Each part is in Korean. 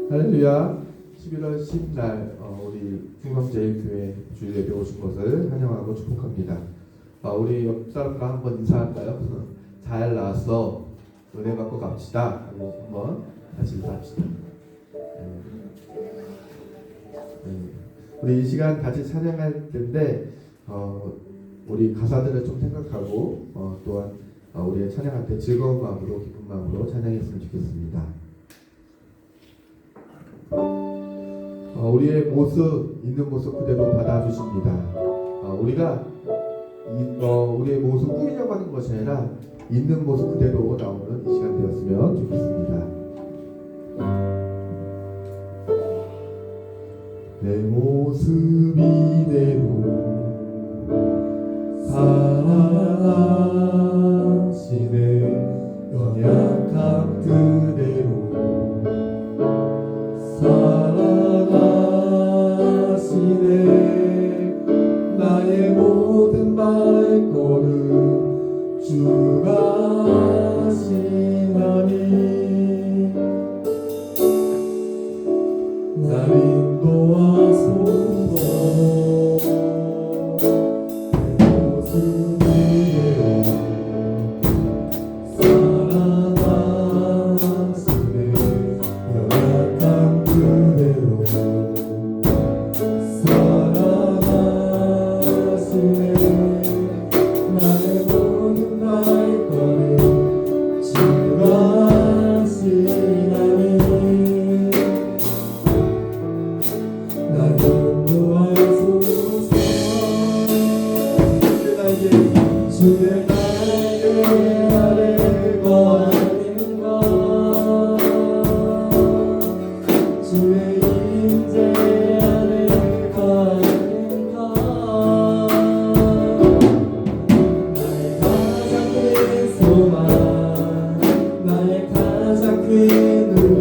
할렐루야. 11월 10일 우리 중성제일교회 주일 예배 오신 것을 환영하고 축복합니다. 우리 옆 사람과 한번 인사할까요? 잘 나왔어. 은혜 받고 갑시다. 하고 한번 같이 인사합시다. 우리 이 시간 같이 찬양할 텐데 우리 가사들을 좀 생각하고 또한 우리의 찬양할 때 즐거운 마음으로 기쁜 마음으로 찬양했으면 좋겠습니다. 우리의 모습, 있는 모습 그대로 받아주십니다. 우리가 우리의 모습 꾸미려고 하는 것이 아니라 있는 모습 그대로 나오는 이 시간 되었으면 좋겠습니다. 내 모습 이대로 사랑하시네. 연약함 그대로 사랑하시네. 나의 모든 발걸음 주가 하시나니 날 인도하소서. 내 모습 이대로 사랑하시네. 연약함 그대로 사랑하시네. 나의 모든 발걸음 주가 하시나니 날 인도하소서. 주의 날개 아래 거하는 것, 주의 임재 안에 거하는 것, 나의 가장 큰 소망, 나의 가장 큰 은혜,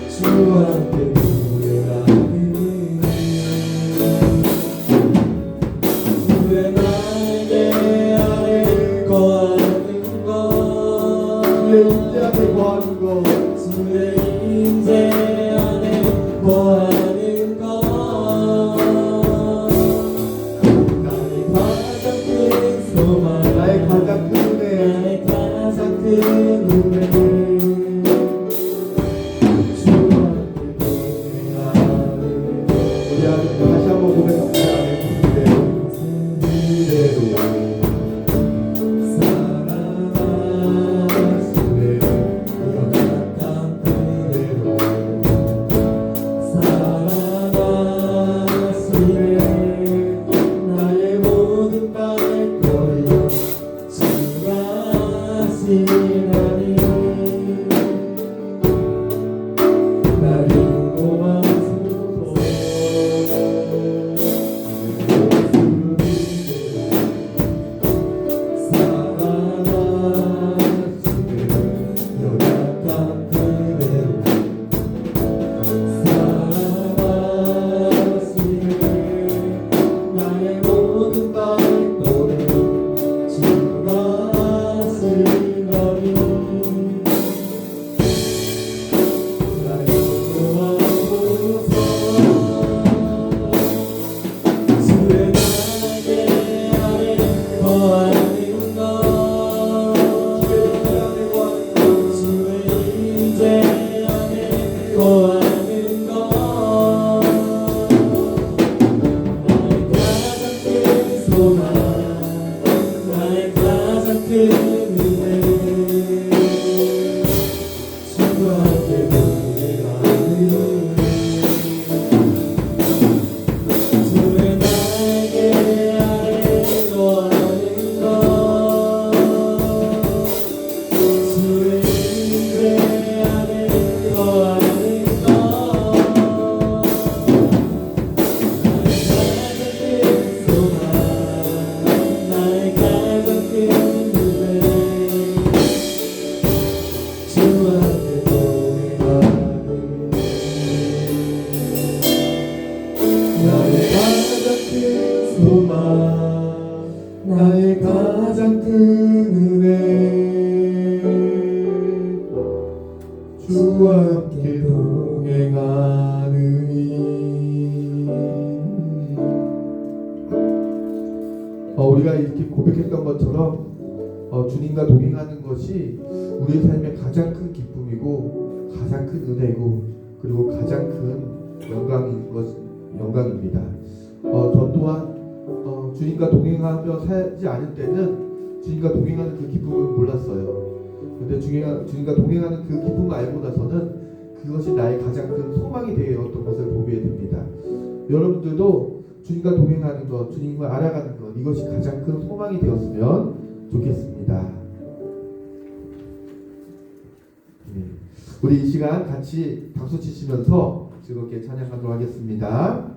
주와 함께 노래하는 주의 날개 아래 거하는 것, 주의 임재 안에 거하는 것, 주의 임재 안에 거하는 것, 나의 가장 큰 소망, 나의 가장 큰 은혜, 나의 가장 큰 은혜, 주와 함께 노래하는. 우리 하나님 다시 한번 고백합니다. 이대로 사랑하시네. 연약한 그대로 사랑하시네. 나의 모든 발걸음 주가 하시나니 주와 함께 동행하느니. 우리가 이렇게 고백했던 것처럼 주님과 동행하는 것이 우리의 삶의 가장 큰 기쁨이고 가장 큰 은혜고 그리고 가장 큰 영광입니다. 저 또한 주님과 동행하며 살지 않을 때는 주님과 동행하는 그 기쁨을 몰랐어요. 근데 주님과 동행하는 그 기쁨을 알고 나서는 그것이 나의 가장 큰 소망이 되었던 것을 보게 됩니다. 여러분들도 주님과 동행하는 것, 주님을 알아가는 것, 이것이 가장 큰 소망이 되었으면 좋겠습니다. 우리 이 시간 같이 박수 치시면서 즐겁게 찬양하도록 하겠습니다.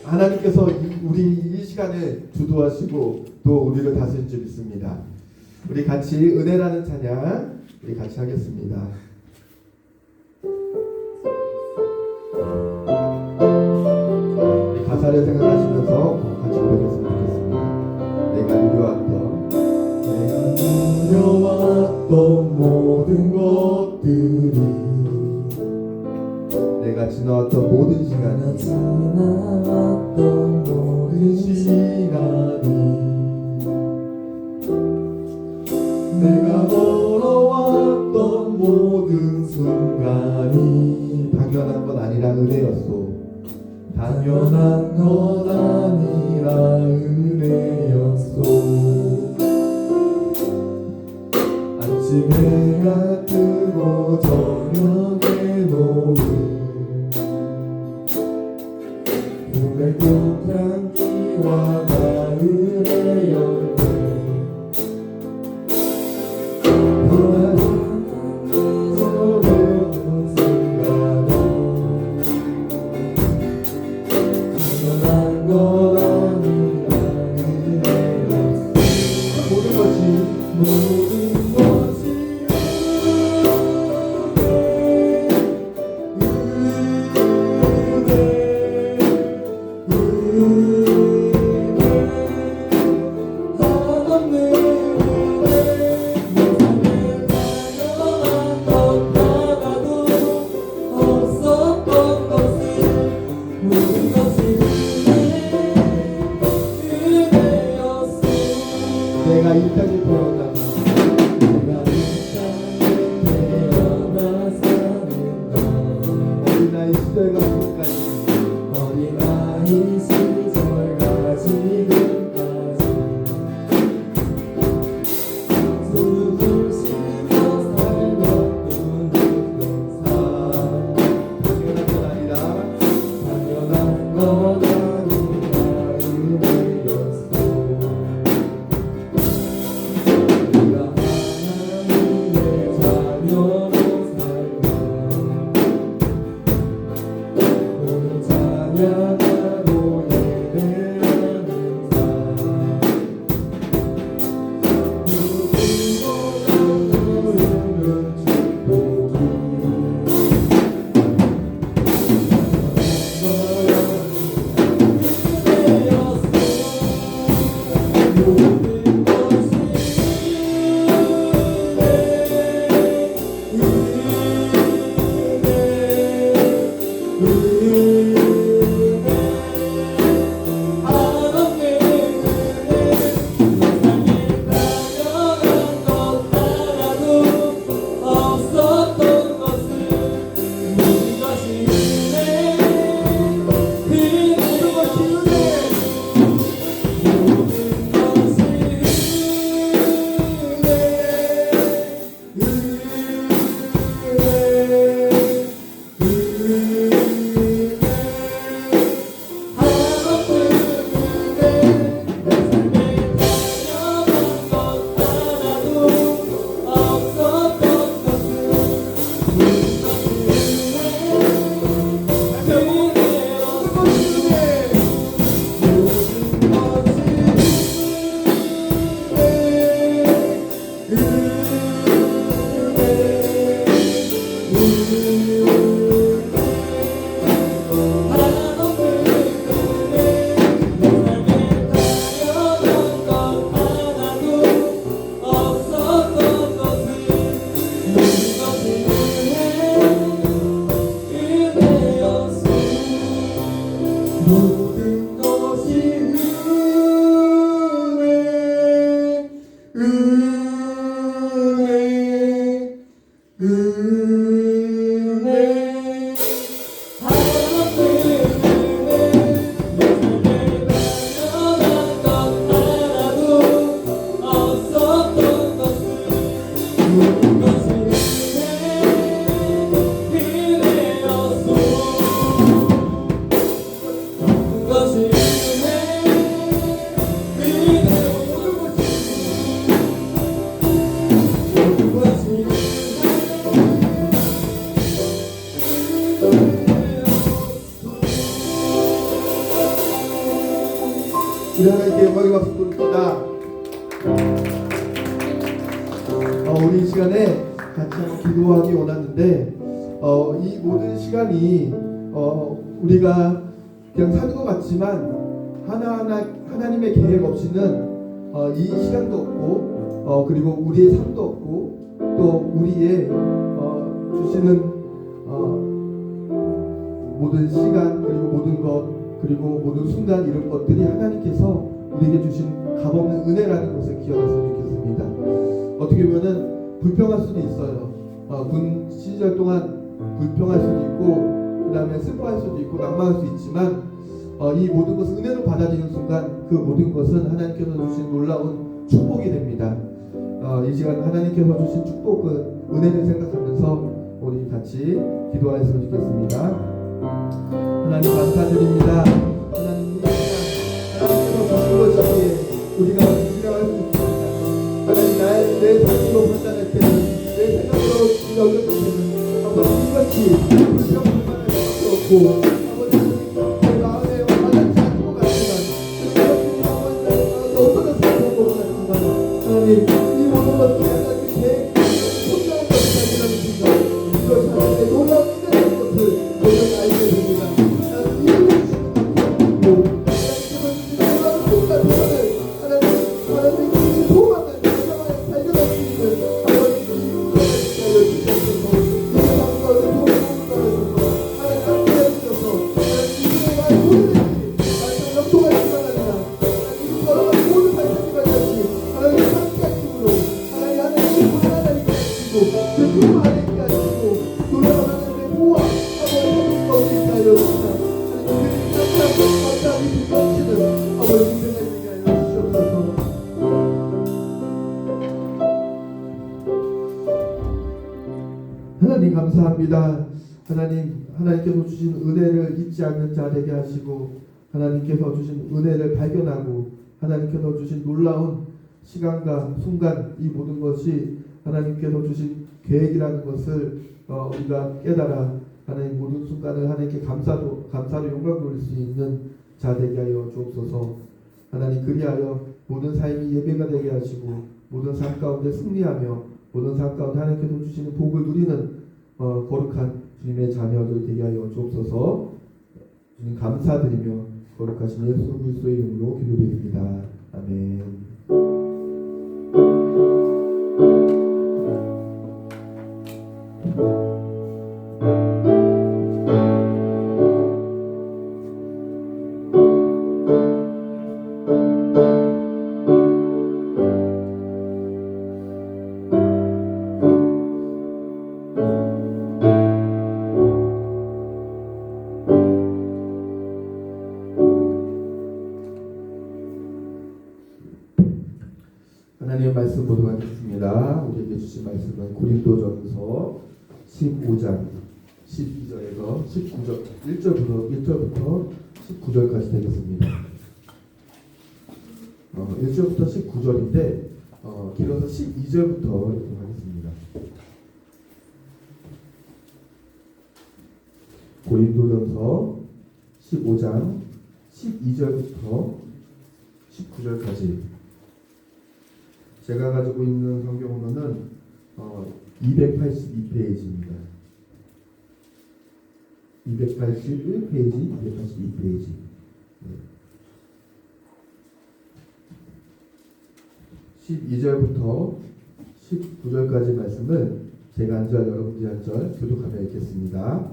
하나님께서 우리 이 시간에 주도하시고 또 우리를 다스릴 줄 믿습니다. 우리 같이 은혜라는 찬양 우리 같이 하겠습니다. 가사를 생각하시면서 같이 고백했으면 좋겠습니다. 내가 누려왔던 모든 것들이 내가 지나왔던 모든 시간이 내가 걸어왔던 모든 순간이 당연한 건 아니라 은혜였소. 당연한 건 아니라 은혜였소. 아침에 해가 뜨고 저녁에 노을 봄의 꽃향기와 가을의 열매 모든 것이 어린아이 시절과 지금까지 어린아이 시절과 지금까지 숨을 쉬며 살던 동영상 당연한 건 아니라 당연한 건 아니라 은혜였어 우리가 하나님의 자녀로 살면 오늘 찬양하고 예배하는 삶 누구보다 누르는 축복이 모든 것이 모든 것이 은혜 하나님의 은혜 내 삶에 당연한 것 하나도 없었던 것을 모든 것이 은혜였소 것이 우리 하나님께 영광의 박수 드립니다. 우리 이 시간에 같이 한번 기도하기 원하는데 이 모든 시간이 우리가 그냥 사는 것 같지만 하나하나 하나님의 계획 없이는 이 시간도 없고 그리고 우리의 삶도 없고 또 우리의 주시는 모든 시간 그리고 모든 것 그리고 모든 순간 이런 것들이 하나님께서 우리에게 주신 값없는 은혜라는 것을 기억했으면 좋겠습니다. 어떻게 보면은 불평할 수도 있어요. 군 시절 동안 불평할 수도 있고 그 다음에 슬퍼할 수도 있고 낭망할 수 있지만 이 모든 것을 은혜로 받아들이는 순간 그 모든 것은 하나님께서 주신 놀라운 축복이 됩니다. 이 시간 하나님께서 주신 축복은 은혜를 생각하면서 우리 같이 기도하였으면 좋겠습니다. 하나님 감사드립니다. 하나님 하나님께서 주신 것이기에 우리가 실행할 수 있습니다. 하나님 내 자신으로 판단할 때는 내 생각으로 여겼을 때는 아버지 이것이 불평불만할 수밖에 없고 아버지 내 마음에 와닿지 않는 것 같지만 이것이 어떤 생각을 보고 같지만 하나님 이 모든 것이 하나님의 계획 소중한 것이 아니라는 순간 이것이 하나님의 놀라운 은혜라는 것을 우리가 알게 됩니다. 하나님 이루어 주시는 감사드리고 하나님께서 주신 놀라운 순간 하나님 주신 소망을 발견할 수 있는 아버지 이루어주셔서 이제 방법을 도움을 따라주셔서 하나님 함께해 주셔서 감사합니다. 하나님께서 주신 은혜를 잊지 않는 자 되게 하시고 하나님께서 주신 은혜를 발견하고 하나님께서 주신 놀라운 시간과 순간 이 모든 것이 하나님께서 주신 계획이라는 것을 우리가 깨달아 하나님 모든 순간을 하나님께 감사로 영광 돌릴 수 있는 자 되게 하여 주옵소서. 하나님 그리하여 모든 삶이 예배가 되게 하시고 모든 삶 가운데 승리하며 모든 삶 가운데 하나님께서 주시는 복을 누리는 거룩한 주님의 자녀들 되게 하여 주옵소서. 주님 감사드리며 거룩하신 예수 그리스도의 이름으로 기도드립니다. 아멘. 하나님의 말씀 보도록 하겠습니다. 우리에게 주신 말씀은 고린도전서 15장 12절에서 19절 1절부터 19절까지 되겠습니다. 1절부터 19절인데 길어서 12절부터 읽도록 하겠습니다. 고린도전서 15장 12절부터 19절까지 제가 가지고 있는 성경으로는 282페이지입니다. 281페이지, 282페이지. 12절부터 19절까지 말씀을 제가 한 절, 여러분들이 한 절 교독하며 읽겠습니다.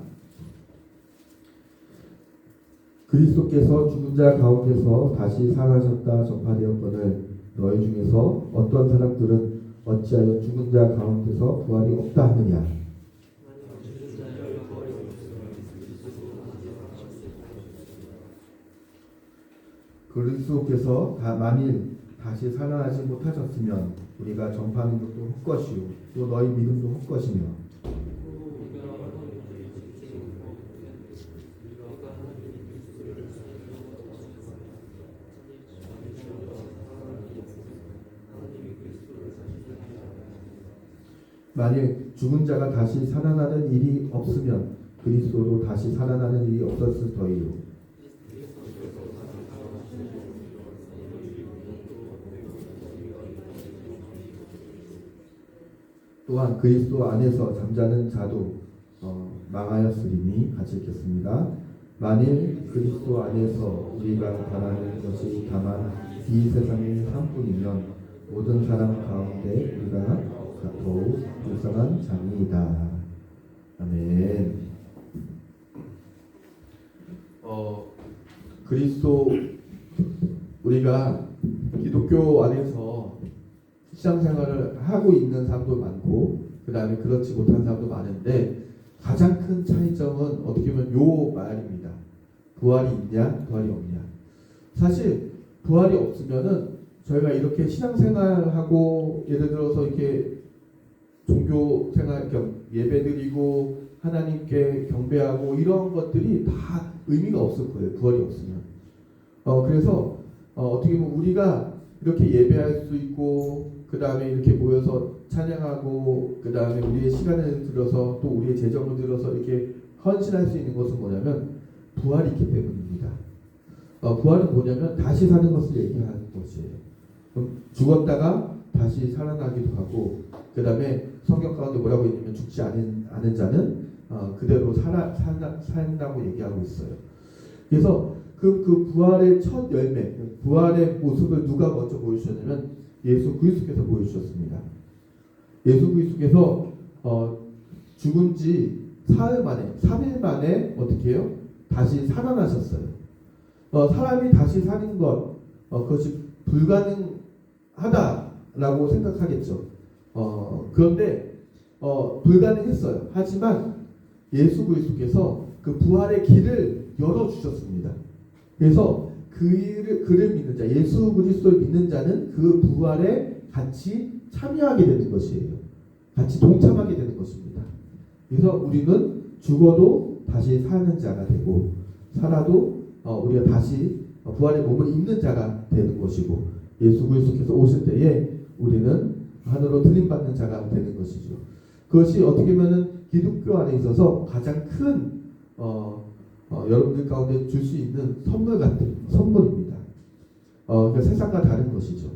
그리스도께서 죽은 자 가운데서 다시 살아나셨다 전파되었거늘 너희 중에서 어떤 사람들은 어찌하여 죽은 자 가운데서 부활이 없다 하느냐. 그리스도께서 만일 다시 살아나지 못하셨으면 우리가 전파하는 것도 헛것이요 또 너희 믿음도 헛것이며 만일 죽은 자가 다시 살아나는 일이 없으면 그리스도도 다시 살아나는 일이 없었을 터이요. 또한 그리스도 안에서 잠자는 자도 망하였으리니 같이 읽겠습니다. 만일 그리스도 안에서 우리가 바라는 것이 다만 이 세상의 삶뿐이면 모든 사람 가운데 우리가 더욱 불쌍한 자니이다. 아멘. 그리스도 우리가 기독교 안에서 신앙생활을 하고 있는 사람도 많고 그 다음에 그렇지 못한 사람도 많은데 가장 큰 차이점은 어떻게 보면 요 말입니다. 부활이 있냐 부활이 없냐. 사실 부활이 없으면은 저희가 이렇게 신앙생활하고 예를 들어서 이렇게 종교생활 예배드리고 하나님께 경배하고 이런 것들이 다 의미가 없을 거예요. 부활이 없으면. 그래서 어떻게 보면 우리가 이렇게 예배할 수 있고 그 다음에 이렇게 모여서 찬양하고 그 다음에 우리의 시간을 들여서 또 우리의 재정을 들여서 이렇게 헌신할 수 있는 것은 뭐냐면 부활이 있기 때문입니다. 부활은 뭐냐면 다시 사는 것을 얘기하는 것이에요. 죽었다가 다시 살아나기도 하고 그 다음에 성경 가운데 뭐라고 있냐면 죽지 않은 자는 그대로 산다고 얘기하고 있어요. 그래서 그 부활의 첫 열매, 부활의 모습을 누가 먼저 보여주셨냐면 예수 그리스도께서 보여주셨습니다. 예수 그리스도께서 죽은 지 사흘 만에, 3일 만에 어떻게 해요? 다시 살아나셨어요. 사람이 다시 사는 것, 그것이 불가능하다라고 생각하겠죠. 그런데 불가능했어요. 하지만 예수 그리스도께서 그 부활의 길을 열어주셨습니다. 그래서 그를 믿는 자, 예수 그리스도를 믿는 자는 그 부활에 같이 참여하게 되는 것이에요. 같이 동참하게 되는 것입니다. 그래서 우리는 죽어도 다시 사는 자가 되고 살아도 우리가 다시 부활의 몸을 입는 자가 되는 것이고 예수 그리스도께서 오실 때에 우리는 하늘로 들림받는 자가 되는 것이죠. 그것이 어떻게 보면 기독교 안에 있어서 가장 큰 여러분들 가운데 줄 수 있는 선물 같은 선물입니다. 그러니까 세상과 다른 것이죠.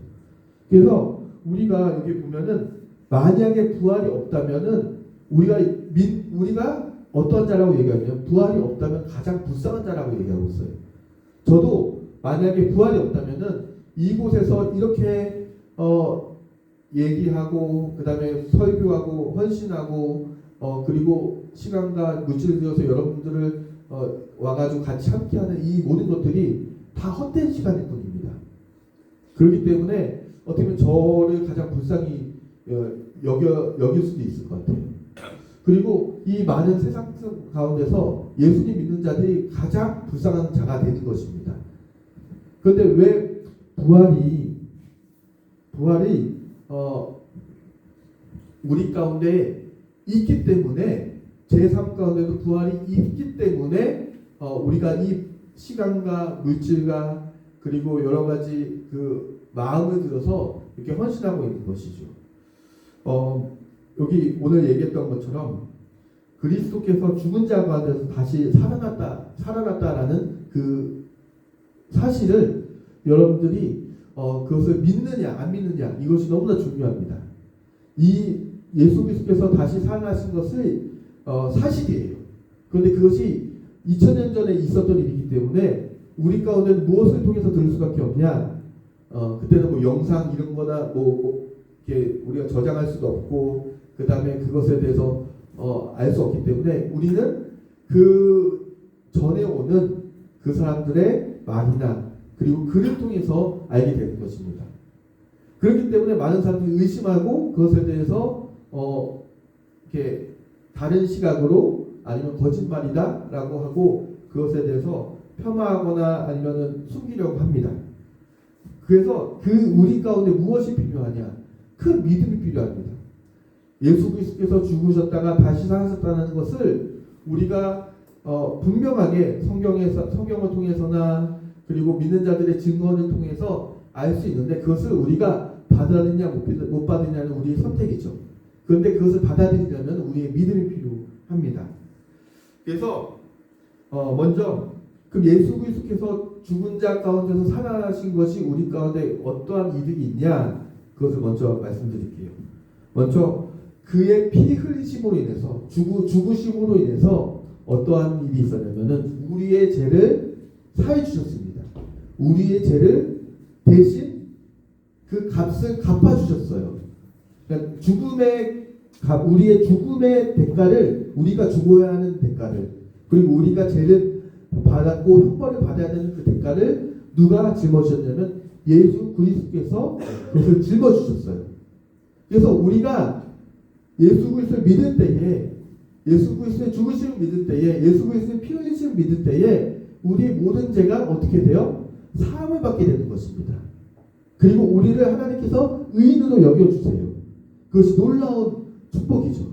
그래서 우리가 여기 보면은 만약에 부활이 없다면은 우리가 어떤 자라고 얘기하냐면 부활이 없다면 가장 불쌍한 자라고 얘기하고 있어요. 저도 만약에 부활이 없다면은 이곳에서 이렇게 얘기하고 그다음에 설교하고 헌신하고 그리고 시간과 물질을 들여서 여러분들을 와가지고 같이 함께하는 이 모든 것들이 다 헛된 시간일 뿐입니다. 그렇기 때문에 어떻게 보면 저를 가장 불쌍히 여길 수도 있을 것 같아요. 그리고 이 많은 세상 가운데서 예수님 믿는 자들이 가장 불쌍한 자가 되는 것입니다. 그런데 왜 부활이 우리 가운데 있기 때문에 제3 가운데도 부활이 있기 때문에 우리가 이 시간과 물질과 그리고 여러 가지 그 마음을 들어서 이렇게 헌신하고 있는 것이죠. 여기 오늘 얘기했던 것처럼 그리스도께서 죽은 자 가운데서 다시 살아났다라는 그 사실을 여러분들이 그것을 믿느냐 안 믿느냐 이것이 너무나 중요합니다. 이 예수 그리스도께서 다시 살아나신 것을 사실이에요. 그런데 그것이 2000년 전에 있었던 일이기 때문에 우리 가운데는 무엇을 통해서 들을 수밖에 없냐? 그때는 뭐 영상 이런 거나 이렇게 우리가 저장할 수도 없고 그 다음에 그것에 대해서 알 수 없기 때문에 우리는 그 전에 오는 그 사람들의 말이나 그리고 글을 통해서 알게 되는 것입니다. 그렇기 때문에 많은 사람들이 의심하고 그것에 대해서 이렇게 다른 시각으로 아니면 거짓말이다라고 하고 그것에 대해서 폄하하거나 아니면은 숨기려고 합니다. 그래서 우리 가운데 무엇이 필요하냐? 큰 믿음이 필요합니다. 예수 그리스도께서 죽으셨다가 다시 사셨다는 것을 우리가 분명하게 성경을 통해서나 그리고 믿는 자들의 증언을 통해서 알 수 있는데 그것을 우리가 받아들이냐 못 받느냐는 우리의 선택이죠. 그런데 그것을 받아들이려면 우리의 믿음이 필요합니다. 그래서 먼저 그 예수 그리스도께서 죽은 자 가운데서 살아나신 것이 우리 가운데 어떠한 이득이 있냐 그것을 먼저 말씀드릴게요. 먼저 그의 피 흘리심으로 인해서 죽으심으로 인해서 어떠한 일이 있었냐면은 우리의 죄를 사해 주셨습니다. 우리의 죄를 대신 그 값을 갚아 주셨어요. 그러니까 우리의 죽음의 대가를 우리가 죽어야 하는 대가를 그리고 우리가 죄를 받았고 형벌을 받아야 되는 그 대가를 누가 짊어지셨냐면 예수 그리스도께서 그것을 짊어지셨어요. 그래서 우리가 예수 그리스도를 믿을 때에 예수 그리스도의 죽으심을 믿을 때에 예수 그리스도의 피 흘리심을 믿을 때에 우리의 모든 죄가 어떻게 돼요? 사함을 받게 되는 것입니다. 그리고 우리를 하나님께서 의인으로 여겨주세요. 그것이 놀라운 축복이죠.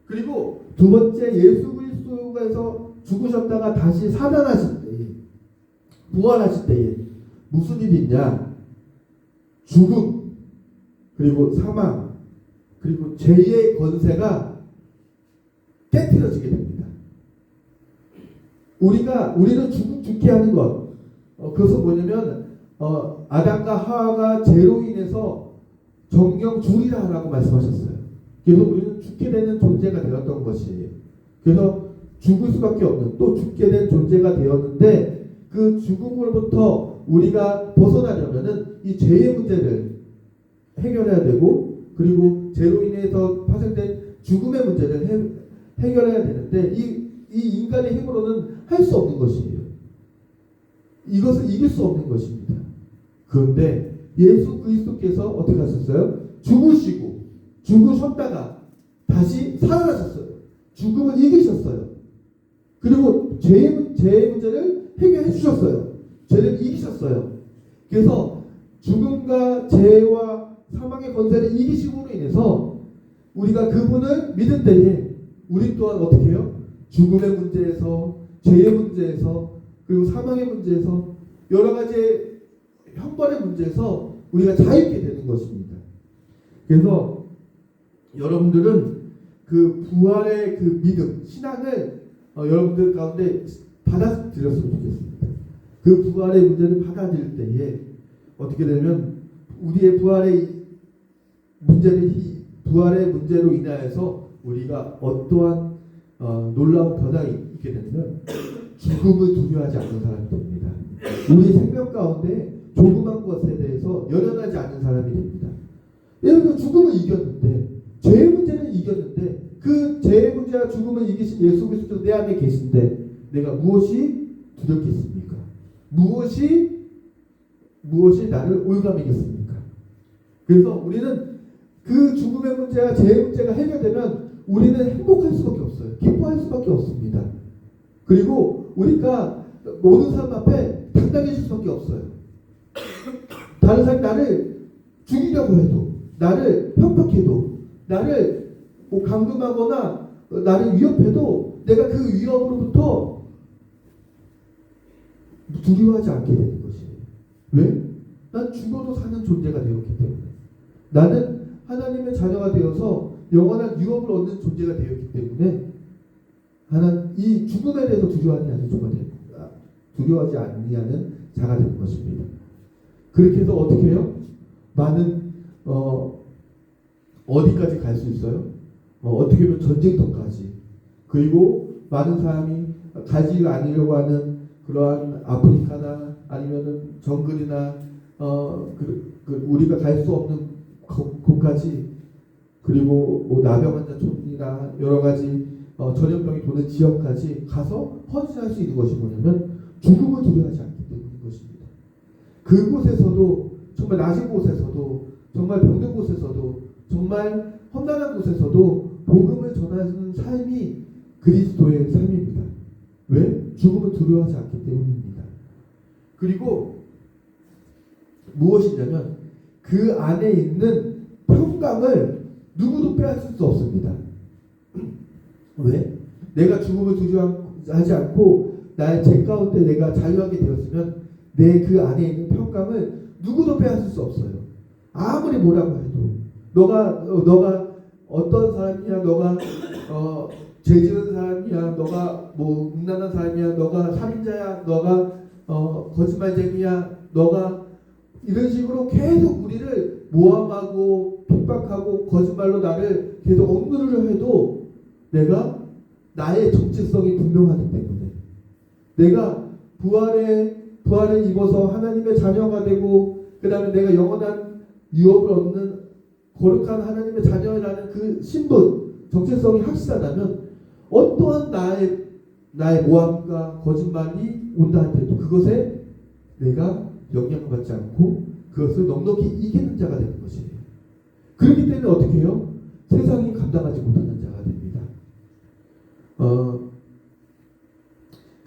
그리고 두 번째 예수 그리스도께서 죽으셨다가 다시 살아나실 때에 부활하실 때에 무슨 일이 있냐? 죽음 그리고 사망 그리고 죄의 권세가 깨트려지게 됩니다. 우리를 죽게 하는 것 그것은 뭐냐면 아담과 하와가 죄로 인해서 정령 죽으리라 라고 말씀하셨어요. 그래서 우리는 죽게 되는 존재가 되었던 것이에요. 그래서 죽을 수밖에 없는 또 죽게 된 존재가 되었는데 그 죽음으로부터 우리가 벗어나려면은 이 죄의 문제를 해결해야 되고 그리고 죄로 인해서 파생된 죽음의 문제를 해결해야 되는데 이 인간의 힘으로는 할 수 없는 것이에요. 이것을 이길 수 없는 것입니다. 그런데 예수 그리스도께서 어떻게 하셨어요? 죽으셨다가 다시 살아나셨어요. 죽음을 이기셨어요. 그리고 죄의 문제를 해결해 주셨어요. 죄를 이기셨어요. 그래서 죽음과 죄와 사망의 권세를 이기심으로 인해서 우리가 그분을 믿을 때에 우리 또한 어떻게 해요? 죽음의 문제에서, 죄의 문제에서, 그리고 사망의 문제에서, 여러 가지 형벌의 문제에서 우리가 자유케 되는 것입니다. 그래서 여러분들은 그 부활의 그 믿음, 신앙을 여러분들 가운데 받아들였으면 좋겠습니다. 그 부활의 문제를 받아들일 때에 어떻게 되면 우리의 부활의 문제로 인하여서 우리가 어떠한 놀라운 변화가 있게 되면 죽음을 두려워하지 않는 사람이 됩니다. 우리 생명 가운데 조그만 것에 대해서 연연하지 않는 사람이 됩니다. 예를 들어 죽음을 이겼는데, 죄의 문제는 이겼는데, 그 죄의 문제와 죽음을 이기신 예수 그리스도 내 안에 계신데 내가 무엇이 두렵겠습니까? 무엇이 나를 올가매겠습니까? 그래서 우리는 그 죽음의 문제와 죄의 문제가 해결되면 우리는 행복할 수밖에 없어요. 기뻐할 수밖에 없습니다. 그리고 우리가 모든 사람 앞에 당당해질 수밖에 없어요. 다른 사람이 나를 죽이려고 해도, 나를 협박해도, 나를 감금하거나 나를 위협해도 내가 그 위협으로부터 두려워하지 않게 되는 것이에요. 왜? 난 죽어도 사는 존재가 되었기 때문에. 나는 하나님의 자녀가 되어서 영원한 유업을 얻는 존재가 되었기 때문에 이 죽음에 대해서 두려워하지 아니하는 자가 되는 것입니다. 그렇게 해서 어떻게 해요? 많은 어디까지 갈 수 있어요? 어떻게 보면 전쟁터까지. 그리고 많은 사람이 가지 않으려고 하는 그러한 아프리카나 아니면은 정글이나 우리가 갈 수 없는 곳까지, 그리고 나병 환자촌이나 여러 가지 전염병이 도는 지역까지 가서 헌신할 수 있는 것이 뭐냐면 죽음을 두려워하지 않기 때문인 것입니다. 그곳에서도, 정말 낮은 곳에서도, 정말 병든 곳에서도, 정말 험난한 곳에서도 복음을 전하는 삶이 그리스도의 삶입니다. 왜? 죽음을 두려워하지 않기 때문입니다. 그리고 무엇이냐면 그 안에 있는 평강을 누구도 빼앗을 수 없습니다. 왜? 내가 죽음을 두려워하지 않고 나의 죄 가운데 내가 자유하게 되었으면 내 그 안에 있는 평강을 누구도 빼앗을 수 없어요. 아무리 뭐라고 해도 너가 어떤 사람이야, 너가 죄 지은 사람이야, 너가 음란한 사람이야, 너가 살인자야, 너가 거짓말쟁이야, 너가 이런 식으로 계속 우리를 모함하고 핍박하고 거짓말로 나를 계속 억누르려 해도 내가 나의 정체성이 분명하기 때문에, 내가 부활을 입어서 하나님의 자녀가 되고 그 다음에 내가 영원한 유업을 얻는 거룩한 하나님의 자녀라는 그 신분, 정체성이 확실하다면 어떠한 나의 모함과 거짓말이 온다 할때도 그것에 내가 영향을 받지 않고 그것을 넉넉히 이기는 자가 되는 것이에요. 그렇기 때문에 어떻게 해요? 세상이 감당하지 못하는 자가 됩니다.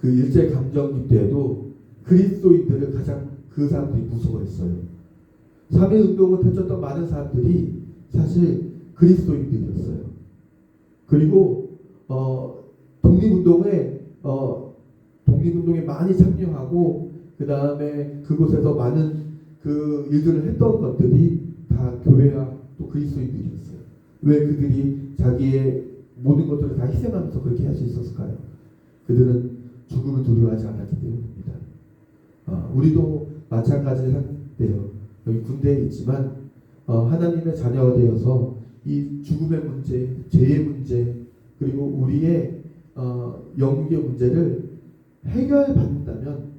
그 일제감정기 때에도 그리스도인들을 가장 그 사람들이 무서워했어요. 3.1운동을 펼쳤던 많은 사람들이 사실 그리스도인들이었어요. 그리고 독립운동에 많이 참여하고 그 다음에 그곳에서 많은 그 일들을 했던 것들이 다 교회와 또 그리스도인들이었어요. 왜 그들이 자기의 모든 것들을 다 희생하면서 그렇게 할 수 있었을까요? 그들은 죽음을 두려워하지 않았기 때문입니다. 우리도 마찬가지한데요. 여기 군대에 있지만 하나님의 자녀가 되어서 이 죽음의 문제, 죄의 문제, 그리고 우리의 영국의 문제를 해결받는다면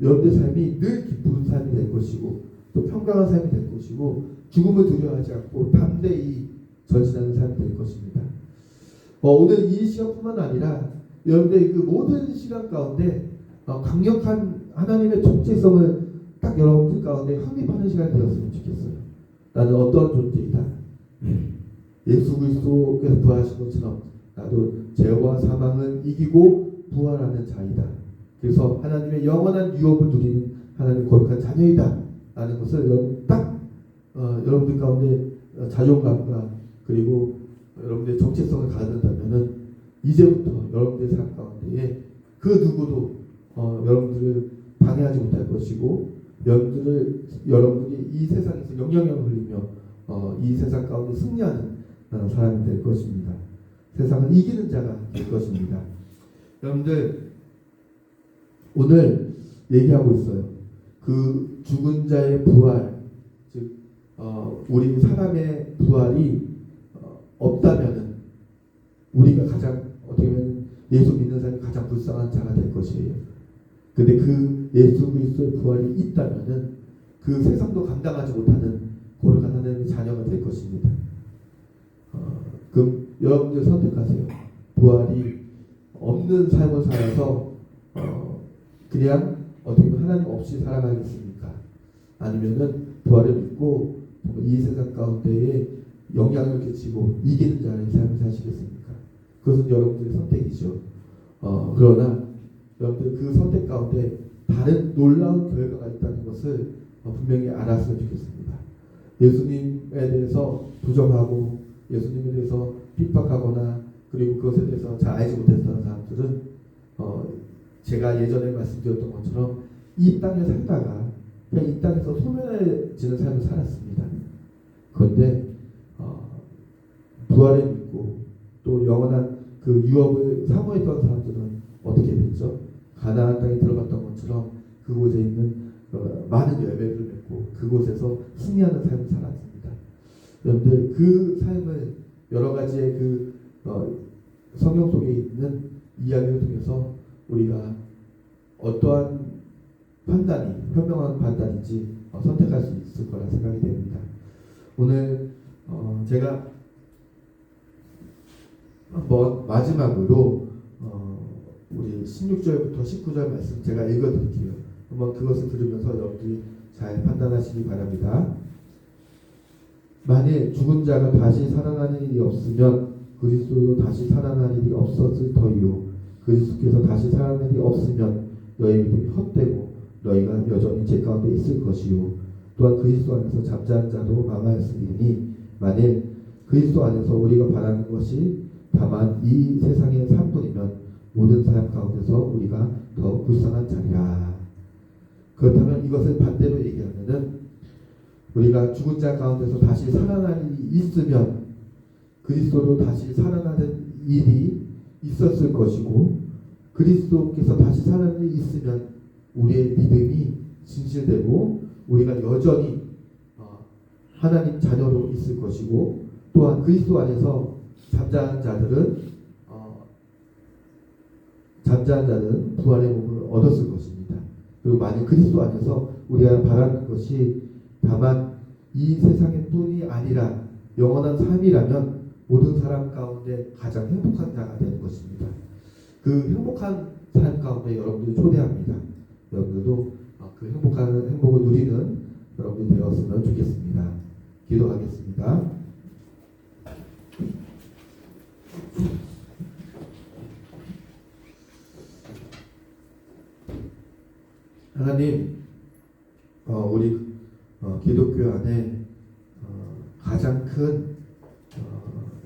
여러분의 삶이 늘 기쁜 삶이 될 것이고 또 평강한 삶이 될 것이고 죽음을 두려워하지 않고 담대히 전진하는 삶이 될 것입니다. 오늘 이 시간뿐만 아니라 여러분의 그 모든 시간 가운데 강력한 하나님의 정체성을 딱 여러분들 가운데 확립하는 시간이 되었으면 좋겠어요. 나는 어떤 존재이다. 예수 그리스도께서 부활하신 것처럼 나도 죄와 사망을 이기고 부활하는 자이다. 그래서 하나님의 영원한 유업을 누리는 하나님의 거룩한 자녀이다 라는 것을 여러분 딱 여러분들 가운데 자존감과 그리고 여러분들의 정체성을 가진다면은 이제부터 여러분들의 삶 가운데에 그 누구도 여러분들을 방해하지 못할 것이고 여러분들이 이 세상에서 영향력을 흘리며 이 세상 가운데 승리하는 사람이 될 것입니다. 세상을 이기는 자가 될 것입니다. 여러분들 오늘 얘기하고 있어요. 그 죽은 자의 부활, 즉 우리 사람의 부활이 없다면은 우리가 가장 어떻게 보면 예수 믿는 사람이 가장 불쌍한 자가 될 것이에요. 근데 그 예수 그리스도의 부활이 있다면은 그 세상도 감당하지 못하는 거룩한 하나님의 자녀가 될 것입니다. 그럼 여러분들 선택하세요. 부활이 없는 삶을 살아서 그냥 어떻게 보면 하나님 없이 살아가겠습니까? 아니면은 부활을 믿고 이 세상 가운데에 영향을 끼치고 이기는 자의 삶을 사시겠습니까? 그것은 여러분들의 선택이죠. 그러나 여러분들 그 선택 가운데 다른 놀라운 결과가 있다는 것을 분명히 알았으면 좋겠습니다. 예수님에 대해서 부정하고 예수님에 대해서 핍박하거나 그리고 그것에 대해서 잘 알지 못했던 사람들은 제가 예전에 말씀드렸던 것처럼 이 땅에 살다가 그냥 이 땅에서 소멸해지는 삶을 살았습니다. 그런데 부활을 믿고 또 영원한 그 유업을 사모했던 사람들은 어떻게 됐죠? 가나안 땅에 들어갔던 것처럼 그곳에 있는 많은 열매를 맺고 그곳에서 승리하는 삶을 살았습니다. 여러분들 그 삶을 여러 가지의 그 성경 속에 있는 이야기를 통해서 우리가 어떠한 판단이 현명한 판단인지 선택할 수 있을 거라 생각이 됩니다. 오늘 제가 한번 마지막으로 우리 16절부터 19절 말씀 제가 읽어드릴게요. 한번 그것을 들으면서 여러분들이 잘 판단하시기 바랍니다. 만일 죽은 자가 다시 살아나는 일이 없으면 그리스도도 다시 살아날 일이 없었을 터이요 그리스도께서 다시 살아날 일이 없으면 너희 믿음이 헛되고 너희가 여전히 죄 가운데 있을 것이요 또한 그리스도 안에서 잠자는 자도 망하였으니 만일 그리스도 안에서 우리가 바라는 것이 다만 이 세상의 삶뿐이면 모든 사람 가운데서 우리가 더 불쌍한 자리라. 그렇다면 이것을 반대로 얘기하면은 우리가 죽은 자 가운데서 다시 살아날 일이 있으면 그리스도로 다시 살아나는 일이 있었을 것이고 그리스도께서 다시 살아나는 일이 있으면 우리의 믿음이 진실되고 우리가 여전히 하나님 자녀로 있을 것이고 또한 그리스도 안에서 잠자는 자들은 부활의 몸을 얻었을 것입니다. 그리고 만약 그리스도 안에서 우리가 바라는 것이 다만 이 세상의 뿐이 아니라 영원한 삶이라면 모든 사람 가운데 가장 행복한 자가 되는 것입니다. 그 행복한 삶 가운데 여러분들이 초대합니다. 여러분들도 그 행복을 누리는 여러분이 되었으면 좋겠습니다. 기도하겠습니다. 하나님, 우리 기독교 안에 가장 큰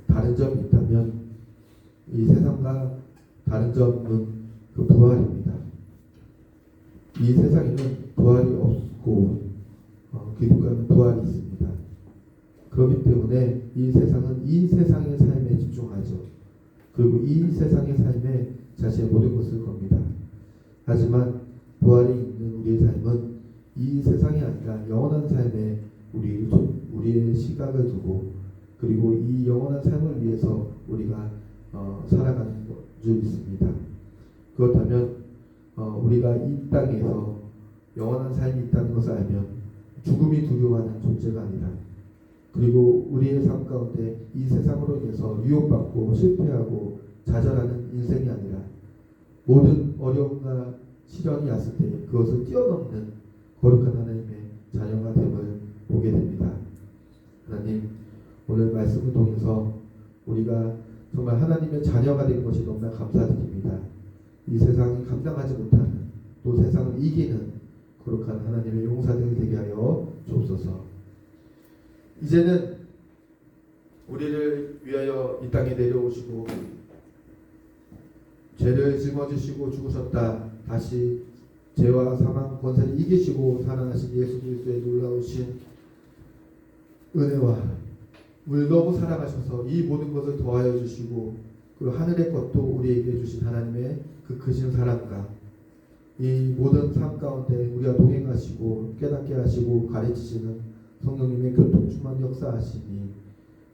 다른 점이 있다면 이 세상과 다른 점은 그 부활입니다. 이 세상에는 부활이 없고 기독교는 부활이 있습니다. 그렇기 때문에 이 세상은 이 세상의 삶에 집중하죠. 그리고 이 세상의 삶에 자신의 모든 것을 겁니다. 하지만 부활이 있는 우리의 삶은 이 세상이 아니라 영원한 삶에 우리의 시각을 두고 그리고 이 영원한 삶을 위해서 우리가 살아가는 줄 믿습니다. 그렇다면 우리가 이 땅에서 영원한 삶이 있다는 것을 알면 죽음이 두려워하는 존재가 아니라 그리고 우리의 삶 가운데 이 세상으로 인해서 유혹받고 실패하고 좌절하는 인생이 아니라 모든 어려움과 시련이 왔을 때 그것을 뛰어넘는 거룩한 하나님의 자녀가 됨을 보게 됩니다. 하나님, 오늘 말씀을 통해서 우리가 정말 하나님의 자녀가 된 것이 너무나 감사드립니다. 이 세상이 감당하지 못하는 또 세상을 이기는 거룩한 하나님의 용사들이 되게 하여 주옵소서. 이제는 우리를 위하여 이 땅에 내려오시고 죄를 짊어지시고 죽으셨다. 다시 죄와 사망 권세를 이기시고 살아나신 예수 그리스도의 놀라우신 은혜와 우리 너무 사랑하셔서 이 모든 것을 더하여 주시고 그리고 하늘의 것도 우리에게 주신 하나님의 그 크신 사랑과 이 모든 삶 가운데 우리와 동행하시고 깨닫게 하시고 가르치시는 성령님의 교통충만 역사하시니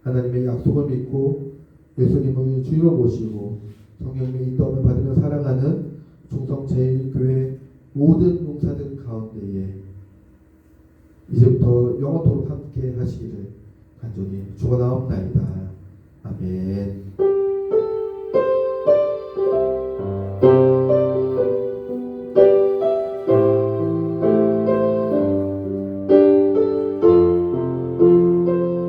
하나님의 약속을 믿고 예수님을 주로 모시고 성령님의 인도함을 받으며 살아가는 충성제일교회 모든 용사들 가운데에 이제부터 영원토록 함께 하시기를 간절히 축원하옵나이다. 아멘.